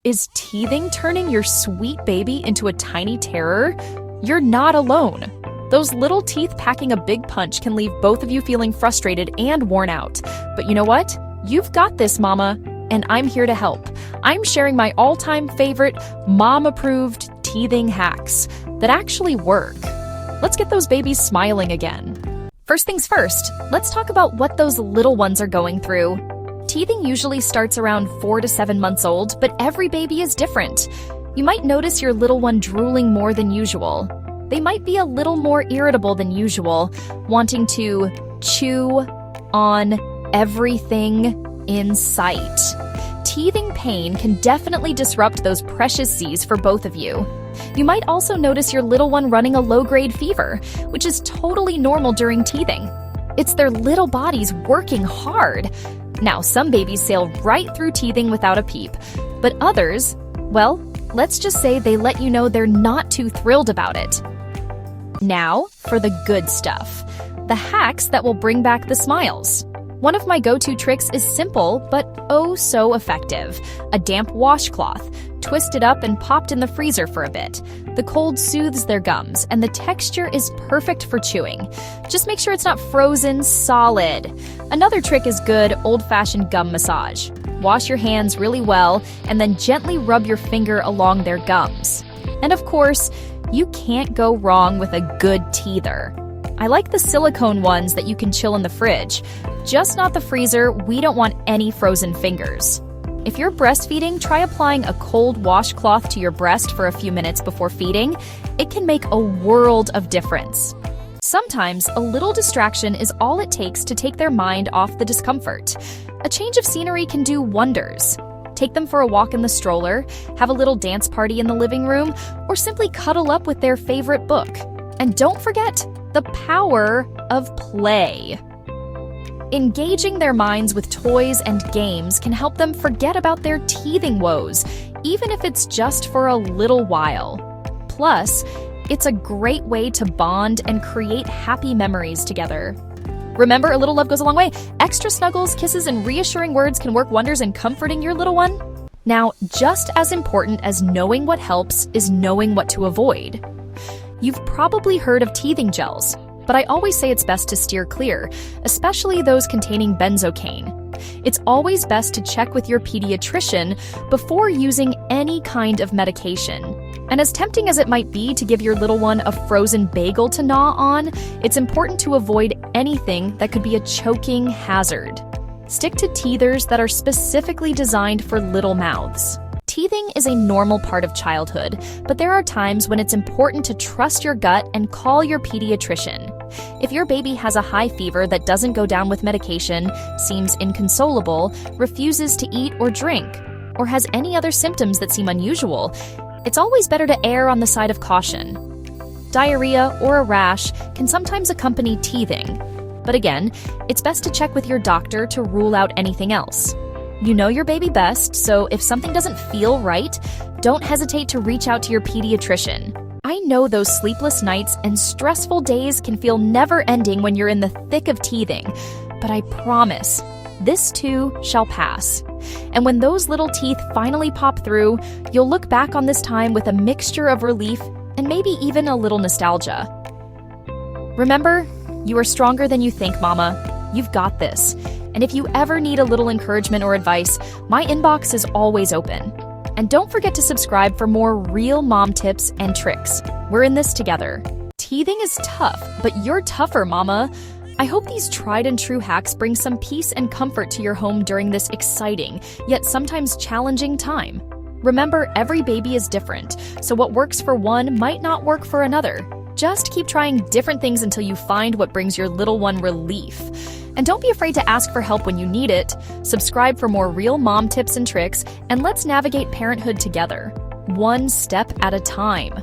Is teething turning your sweet baby into a tiny terror? You're not alone. Those little teeth packing a big punch can leave both of you feeling frustrated and worn out. But you know what? You've got this, Mama, and I'm here to help. I'm sharing my all-time favorite mom-approved teething hacks that actually work. Let's get those babies smiling again. First things first, let's talk about what those little ones are going through. Teething usually starts around 4 to 7 months old, but every baby is different. You might notice your little one drooling more than usual. They might be a little more irritable than usual, wanting to chew on everything in sight. Teething pain can definitely disrupt those precious Z's for both of you. You might also notice your little one running a low-grade fever, which is totally normal during teething. It's their little bodies working hard. Now, some babies sail right through teething without a peep, but others, well, let's just say they let you know they're not too thrilled about it. Now, for the good stuff. The hacks that will bring back the smiles. One of my go-to tricks is simple, but oh so effective. A damp washcloth, twisted up and popped in the freezer for a bit. The cold soothes their gums, and the texture is perfect for chewing. Just make sure it's not frozen solid. Another trick is good old-fashioned gum massage. Wash your hands really well, and then gently rub your finger along their gums. And of course, you can't go wrong with a good teether. I like the silicone ones that you can chill in the fridge. Just not the freezer. We don't want any frozen fingers. If you're breastfeeding, try applying a cold washcloth to your breast for a few minutes before feeding. It can make a world of difference. Sometimes a little distraction is all it takes to take their mind off the discomfort. A change of scenery can do wonders. Take them for a walk in the stroller, have a little dance party in the living room, or simply cuddle up with their favorite book. And don't forget the power of play. Engaging their minds with toys and games can help them forget about their teething woes, even if it's just for a little while. Plus, it's a great way to bond and create happy memories together. Remember, a little love goes a long way. Extra snuggles, kisses, and reassuring words can work wonders in comforting your little one. Now, just as important as knowing what helps is knowing what to avoid. You've probably heard of teething gels, but I always say it's best to steer clear, especially those containing benzocaine. It's always best to check with your pediatrician before using any kind of medication. And as tempting as it might be to give your little one a frozen bagel to gnaw on, it's important to avoid anything that could be a choking hazard. Stick to teethers that are specifically designed for little mouths. Teething is a normal part of childhood, but there are times when it's important to trust your gut and call your pediatrician. If your baby has a high fever that doesn't go down with medication, seems inconsolable, refuses to eat or drink, or has any other symptoms that seem unusual, it's always better to err on the side of caution. Diarrhea or a rash can sometimes accompany teething, but again, it's best to check with your doctor to rule out anything else. You know your baby best, so if something doesn't feel right, don't hesitate to reach out to your pediatrician. I know those sleepless nights and stressful days can feel never-ending when you're in the thick of teething, but I promise, this too shall pass. And when those little teeth finally pop through, you'll look back on this time with a mixture of relief and maybe even a little nostalgia. Remember, you are stronger than you think, Mama. You've got this. And if you ever need a little encouragement or advice, my inbox is always open. And don't forget to subscribe for more real mom tips and tricks. We're in this together. Teething is tough, but you're tougher, Mama. I hope these tried and true hacks bring some peace and comfort to your home during this exciting, yet sometimes challenging time. Remember, every baby is different, so what works for one might not work for another. Just keep trying different things until you find what brings your little one relief. And don't be afraid to ask for help when you need it. Subscribe for more real mom tips and tricks, and let's navigate parenthood together, one step at a time.